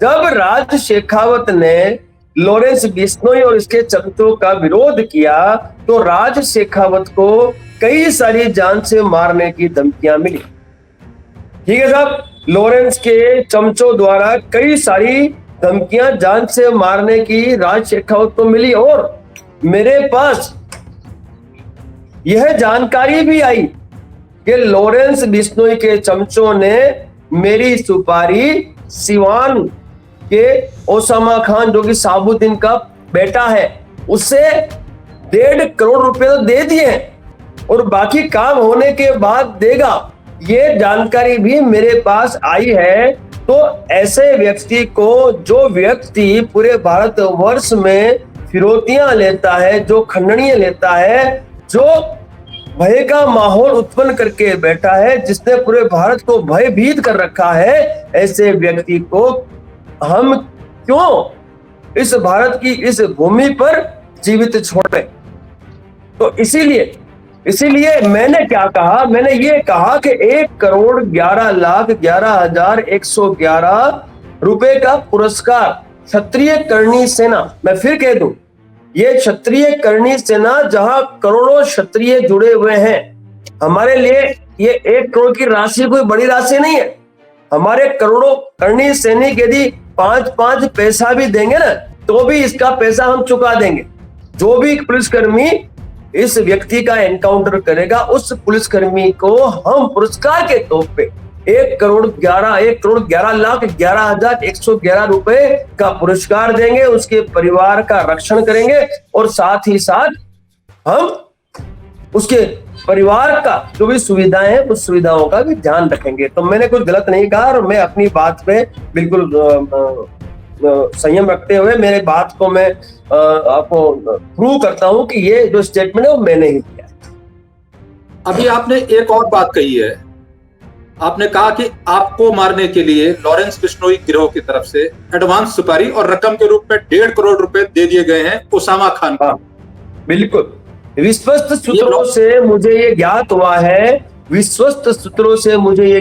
जब राज शेखावत ने लॉरेंस बिश्नोई और इसके चमचों का विरोध किया तो राज शेखावत को कई सारी जान से मारने की धमकियां मिली। ठीक है साहब, लॉरेंस के चमचों द्वारा कई सारी धमकियां जान से मारने की राज शेखावत को मिली और मेरे पास यह जानकारी भी आई कि लॉरेंस बिश्नोई के चमचों ने मेरी सुपारी सिवान के ओसामा खान जो कि साबुद्दीन का बेटा है उससे 1.5 करोड़ रुपए तो दे दिए और बाकी काम होने के बाद देगा, ये जानकारी भी मेरे पास आई है। तो ऐसे व्यक्ति को, जो व्यक्ति पूरे भारतवर्ष में फिरौतियां लेता है, जो खंडनियां लेता है, जो भय का माहौल उत्पन्न करके बैठा है, जिसने पूरे भारत को भयभीत कर रखा है, ऐसे व्यक्ति को हम क्यों इस भारत की इस भूमि पर जीवित छोड़े। तो इसीलिए मैंने क्या कहा, मैंने ये कहा कि 1,11,11,111 रुपए का पुरस्कार क्षत्रिय करणी सेना, मैं फिर कह दूं, ये क्षत्रिय करणी सेना जहां करोड़ों क्षत्रिय जुड़े हुए हैं, हमारे लिए ये 1 करोड़ की राशि कोई बड़ी राशि नहीं है। हमारे करोड़ों करणी सैनिक यदि 5-5 पैसा भी देंगे ना तो भी इसका पैसा हम चुका देंगे। जो भी पुलिसकर्मी इस व्यक्ति का एनकाउंटर करेगा उस पुलिसकर्मी को हम पुरस्कार के तौर पे 1,11,11,111 रुपए का पुरस्कार देंगे, उसके परिवार का रक्षण करेंगे और साथ ही साथ हम उसके परिवार का जो भी सुविधाएं हैं उस सुविधाओं का भी ध्यान रखेंगे। तो मैंने कुछ गलत नहीं कहा और मैं अपनी बात पे बिल्कुल संयम रखते हुए मेरे बात को मैं आपको प्रूव करता हूं कि ये जो स्टेटमेंट है वो मैंने ही किया है। अभी आपने एक और बात कही है, आपने कहा कि आपको मारने के लिए लॉरेंस बिश्नोई गिरोह की तरफ से एडवांस सुपारी और रकम के रूप में 1.5 करोड़ रुपए दे दिए गए हैं ओसामा खान को। बिल्कुल, विश्वस्त सूत्रों से मुझे ये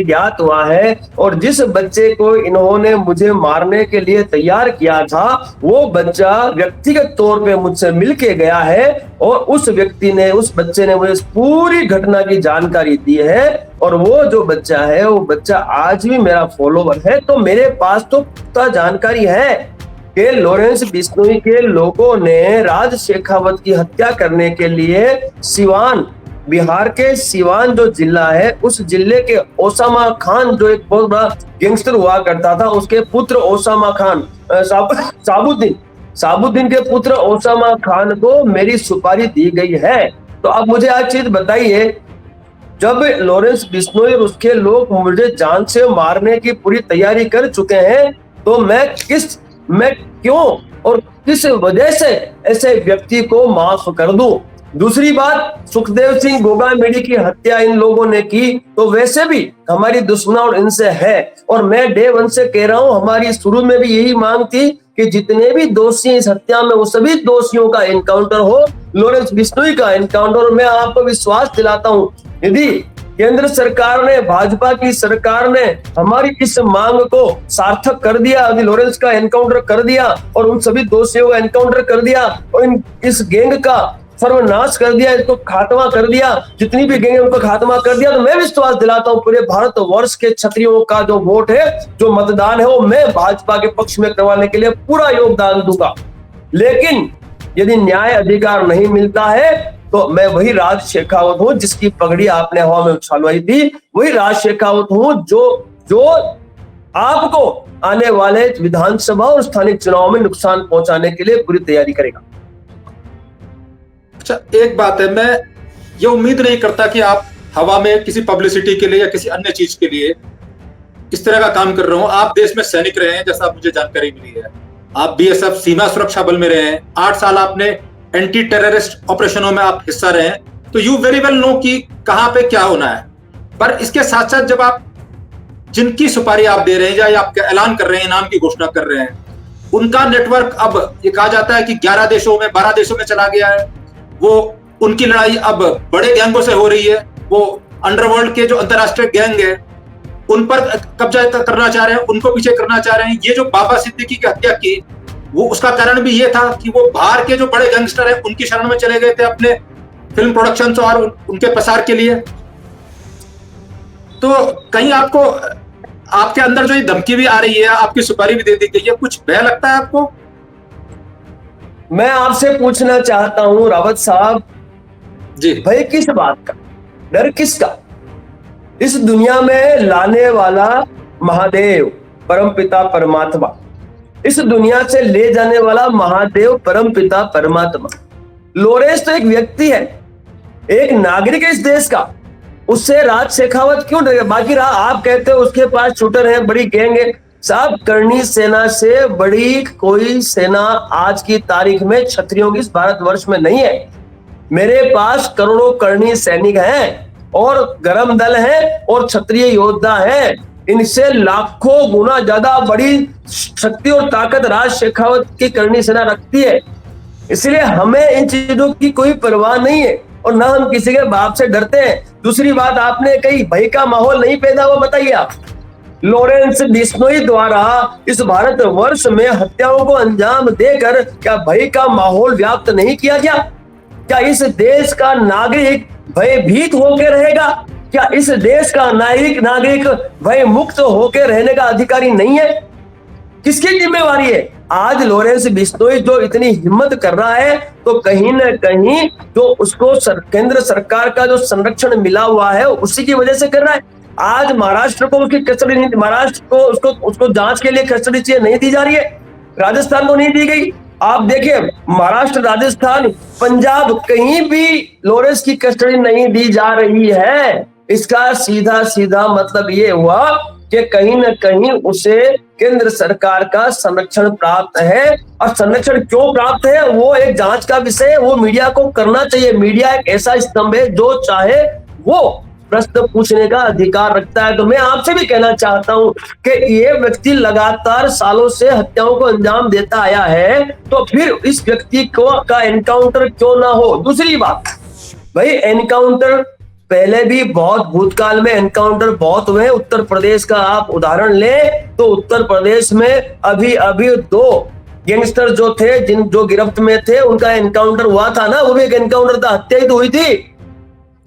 ज्ञात हुआ है और जिस बच्चे को इन्होंने मुझे मारने के लिए तैयार किया था वो बच्चा व्यक्तिगत तौर पे मुझसे मिलके गया है और उस बच्चे ने मुझे पूरी घटना की जानकारी दी है और वो जो बच्चा है वो बच्चा आज भी मेरा फॉलोवर है। तो मेरे पास तो पुख्ता जानकारी है कि लॉरेंस बिश्नोई के लोगों ने राज शेखावत की हत्या करने के लिए सिवान, बिहार के सिवान जो जिला है उस जिले के ओसामा खान जो एक बहुत बड़ा गैंगस्टर हुआ करता था, उसके पुत्र ओसामा खान साबुद्दीन के पुत्र ओसामा खान को मेरी सुपारी दी गई है। तो अब मुझे आज चीज बताइए, जब लॉरेंस बिश्नोई और उसके लोग मुझे जान से मारने की पूरी तैयारी कर चुके हैं तो मैं क्यों और किस वजह से ऐसे व्यक्ति को माफ कर दूं। दूसरी बात, सुखदेव सिंह गोगामेडी की हत्या इन लोगों ने की तो वैसे भी हमारी दुश्मनी और इनसे है और मैं डे 1 से कह रहा हूं, हमारी शुरू में भी यही मांग थी कि जितने भी दोषी इस हत्या में वो सभी दोषियों का एनकाउंटर हो, लॉरेंस बिश्नोई का एनकाउंटर। मैं आपको विश्वास दिलाता हूं, यदि केंद्र सरकार ने, भाजपा की सरकार ने हमारी इस मांग को सार्थक कर दिया, लॉरेंस का एनकाउंटर कर दिया और उन सभी दोषियों का एनकाउंटर कर दिया और इस गैंग का सर्वनाश कर दिया, इसको खात्मा कर दिया, जितनी भी गैंग है उनको खात्मा कर दिया, तो मैं विश्वास दिलाता हूं पूरे भारतवर्ष के क्षत्रियों का जो वोट है, जो मतदान है, वो मैं भाजपा के पक्ष में करवाने के लिए पूरा योगदान दूंगा। लेकिन यदि न्याय अधिकार नहीं मिलता है तो मैं वही राज शेखावत हूं जिसकी पगड़ी आपने हवा में उछालवाई थी, वही राज शेखावत हूं जो आपको आने वाले विधानसभा और स्थानिक चुनाव में नुकसान पहुंचाने के लिए पूरी तैयारी करेगा। अच्छा, एक बात है, मैं ये उम्मीद नहीं करता कि आप हवा में किसी पब्लिसिटी के लिए या किसी अन्य चीज के लिए इस तरह का काम कर रहे हो। आप देश में सैनिक रहे हैं, जैसा मुझे जानकारी मिली है, आप बीएसएफ सीमा सुरक्षा बल में रहे हैं, 8 साल आपने एंटी टेररिस्ट ऑपरेशनों में आप हिस्सा रहे हैं, तो यू वेरी वेल नो कि कहां पे क्या होना है। पर इसके साथ साथ जब आप जिनकी सुपारी आप दे रहे हैं या आप ऐलान कर रहे हैं, नाम की घोषणा कर रहे हैं, उनका नेटवर्क अब ये कहा जाता है कि 11 देशों में 12 देशों में चला गया है। वो उनकी लड़ाई अब बड़े गैंगों से हो रही है, वो अंडरवर्ल्ड के जो अंतरराष्ट्रीय गैंग है उन पर कब्जा करना चाह रहे हैं, उनको पीछे करना चाह रहे हैं। ये जो बाबा सिद्दीकी की हत्या की, वो उसका कारण भी ये था कि वो बाहर के जो बड़े गैंगस्टर हैं उनकी शरण में चले गए थे अपने फिल्म प्रोडक्शन और उनके प्रसार के लिए। तो कहीं आपको आपके अंदर जो ये धमकी भी आ रही है, आपकी सुपारी भी दे दी गई है, कुछ भय लगता है आपको? मैं आपसे पूछना चाहता हूं रावत साहब जी, भय किस बात का, डर किसका? इस दुनिया में लाने वाला महादेव परमपिता परमात्मा, इस दुनिया से ले जाने वाला महादेव परमपिता परमात्मा। लॉरेंस तो एक व्यक्ति है, एक नागरिक है इस देश का, उससे राज शेखावत क्यों डरे? बाकी रहा आप कहते हो उसके पास शूटर है, बड़ी गैंग है। साहब, करणी सेना से बड़ी कोई सेना आज की तारीख में क्षत्रियों की इस भारतवर्ष में नहीं है। मेरे पास करोड़ों करणी सैनिक हैं और गरम दल है और क्षत्रिय योद्धा है, इनसे लाखों गुना ज्यादा बड़ी शक्ति और ताकत राज शेखावत की करणी सेना रखती है। इसलिए हमें इन चीजों की कोई परवाह नहीं है और ना हम किसी के बाप से डरते हैं। दूसरी बात आपने कही भय का माहौल नहीं पैदा हुआ, बताइए आप। लॉरेंस बिश्नोई द्वारा इस भारतवर्ष में हत्याओं को अंजाम देकर क्या भय का माहौल व्याप्त नहीं किया गया? क्या इस देश का नागरिक भयभीत होकर रहेगा? क्या इस देश का नागरिक भय मुक्त होकर रहने का अधिकारी नहीं है? किसकी जिम्मेवारी है? आज लॉरेंस बिश्नोई जो इतनी हिम्मत कर रहा है, तो कहीं न कहीं जो उसको केंद्र सरकार का जो संरक्षण मिला हुआ है उसी की वजह से कर रहा है। आज महाराष्ट्र को उसकी कस्टडी नहीं, महाराष्ट्र को उसको जांच के लिए कस्टडी चाहिए, नहीं दी जा रही है। राजस्थान को नहीं दी गई। आप देखिए, महाराष्ट्र, राजस्थान, पंजाब, कहीं भी लॉरेंस की कस्टडी नहीं दी जा रही है। इसका सीधा सीधा मतलब ये हुआ कि कहीं न कहीं उसे केंद्र सरकार का संरक्षण प्राप्त है। और संरक्षण क्यों प्राप्त है वो एक जांच का विषय है, वो मीडिया को करना चाहिए। मीडिया एक ऐसा स्तंभ है जो चाहे वो प्रश्न पूछने का अधिकार रखता है। तो मैं आपसे भी कहना चाहता हूं कि ये व्यक्ति लगातार सालों से हत्याओं को अंजाम देता आया है, तो फिर इस व्यक्ति का एनकाउंटर क्यों ना हो? दूसरी बात, भाई एनकाउंटर पहले भी बहुत, भूतकाल में एनकाउंटर बहुत हुए। उत्तर प्रदेश का आप उदाहरण लें तो उत्तर प्रदेश में अभी 2 गैंगस्टर जो थे, जो गिरफ्त में थे, उनका एनकाउंटर हुआ था ना। वो भी एक एनकाउंटर था, हत्या ही तो हुई थी,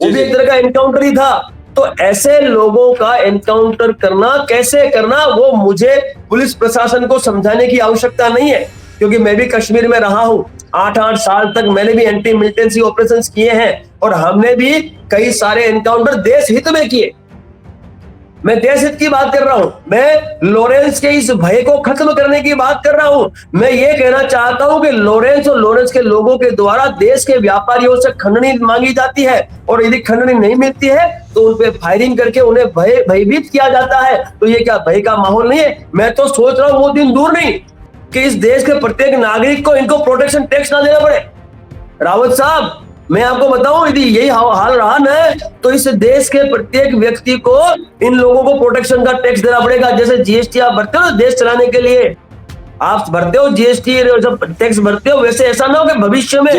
वो भी एक तरह का एनकाउंटर ही था। तो ऐसे लोगों का एनकाउंटर करना, कैसे करना, वो मुझे पुलिस प्रशासन को समझाने की आवश्यकता नहीं है, क्योंकि मैं भी कश्मीर में रहा हूं। 8-8 साल तक मैंने भी एंटी मिलिटेंसी ऑपरेशंस किए हैं और हमने भी कई सारे एनकाउंटर देश हित में किए। मैं देश हित की बात कर रहा हूं, मैं लॉरेंस के इस भय को खत्म करने की बात कर रहा हूं। मैं ये कहना चाहता हूं कि लॉरेंस और लॉरेंस के लोगों के द्वारा देश के व्यापारियों से खंडनी मांगी जाती है और यदि खंडनी नहीं मिलती है तो उन पे फायरिंग करके उन्हें भयभीत किया जाता है। तो ये क्या भय का माहौल नहीं है? मैं तो सोच रहा हूं वो दिन दूर नहीं कि इस देश के प्रत्येक नागरिक को इनको प्रोटेक्शन टैक्स ना देना पड़े। रावत साहब, मैं आपको बताऊं, यदि यही हाल रहा ना तो इस देश के प्रत्येक व्यक्ति को, इन लोगों को प्रोटेक्शन का टैक्स देना पड़ेगा। जैसे जीएसटी आप भरते हो देश चलाने के लिए, आप भरते हो जीएसटी, जब टैक्स भरते हो, वैसे ऐसा ना हो कि भविष्य में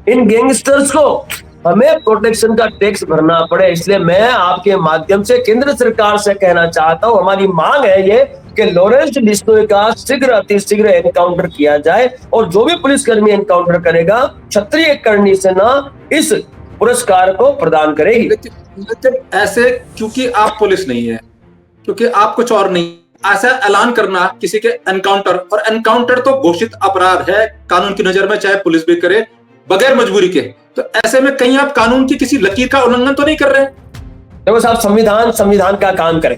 इन गैंगस्टर्स को हमें प्रोटेक्शन का टैक्स भरना पड़े। इसलिए मैं आपके माध्यम से केंद्र सरकार से कहना चाहता हूं, हमारी मांग है ये कि लॉरेंस बिश्नोई का शीघ्र अतिशीघ्र एनकाउंटर किया जाए और जो भी पुलिसकर्मी एनकाउंटर करेगा, क्षत्रिय करणी सेना इस पुरस्कार को प्रदान करेगी। लेकिन ऐसे, क्योंकि आप पुलिस नहीं है, क्योंकि आप कुछ और नहीं, ऐसा ऐलान करना किसी के एनकाउंटर, और एनकाउंटर तो घोषित अपराध है कानून की नजर में, चाहे पुलिस भी करे बगैर मजबूरी के। तो ऐसे में कहीं आप कानून की किसी लकीर का उल्लंघन तो नहीं कर रहे? देखो साहब, संविधान का काम करें।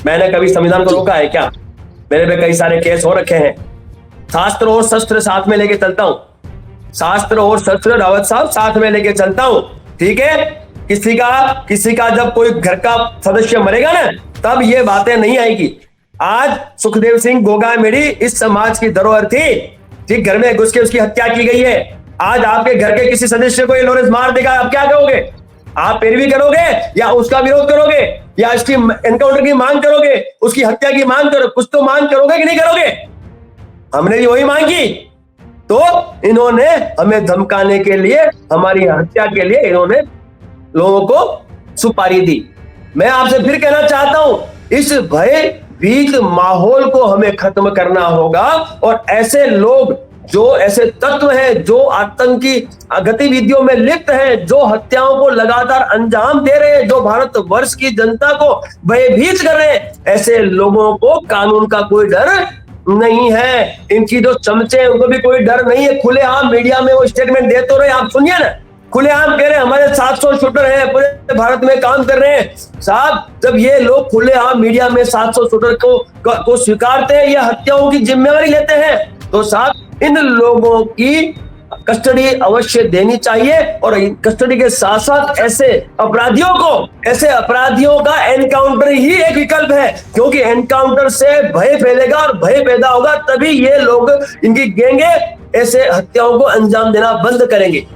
मैंने कभी संविधान को रोका है क्या? मेरे पे कई सारे केस हो रखे हैं। शास्त्र और शस्त्र साथ में लेके चलता हूं, शास्त्र और शस्त्र रावत साहब साथ में लेके चलता हूं, ठीक है? किसी का जब कोई घर का सदस्य मरेगा ना, तब ये बातें नहीं आएगी। आज सुखदेव सिंह गोगामेडी इस समाज की धरोहर थी, ठीक? घर में घुस के उसकी हत्या की गई है। आज आपके घर के किसी सदस्य को ये लॉरेंस मार देगा, आप क्या करोगे? आप पैरवी करोगे या उसका विरोध करोगे या इसकी एनकाउंटर की मांग करोगे, उसकी हत्या की मांग करोगे? कुछ तो मांग करोगे कि नहीं करोगे? हमने भी वही मांग की, तो इन्होंने हमें धमकाने के लिए, हमारी हत्या के लिए इन्होंने लोगों को सुपारी दी। मैं आपसे फिर कहना चाहता हूं, इस भय भीत माहौल को हमें खत्म करना होगा और ऐसे लोग जो ऐसे तत्व हैं जो आतंकी गतिविधियों में लिप्त हैं, जो हत्याओं को लगातार अंजाम दे रहे हैं, जो भारतवर्ष की जनता को भयभीत कर रहे हैं, ऐसे लोगों को कानून का कोई डर नहीं है। इनकी जो चमचे हैं उनको भी कोई डर नहीं है। खुलेआम मीडिया में वो स्टेटमेंट दे तो रहे, आप सुनिए ना, खुलेआम कह रहे हैं हमारे 700 शूटर हैं, पूरे भारत में काम कर रहे हैं। साहब, जब ये लोग खुलेआम मीडिया में 700 शूटर को स्वीकारते हैं, ये हत्याओं की जिम्मेवारी लेते हैं, तो साहब इन लोगों की कस्टडी अवश्य देनी चाहिए और कस्टडी के साथ साथ ऐसे अपराधियों का एनकाउंटर ही एक विकल्प है, क्योंकि एनकाउंटर से भय फैलेगा और भय पैदा होगा, तभी ये लोग, इनकी गैंगे ऐसे हत्याओं को अंजाम देना बंद करेंगे।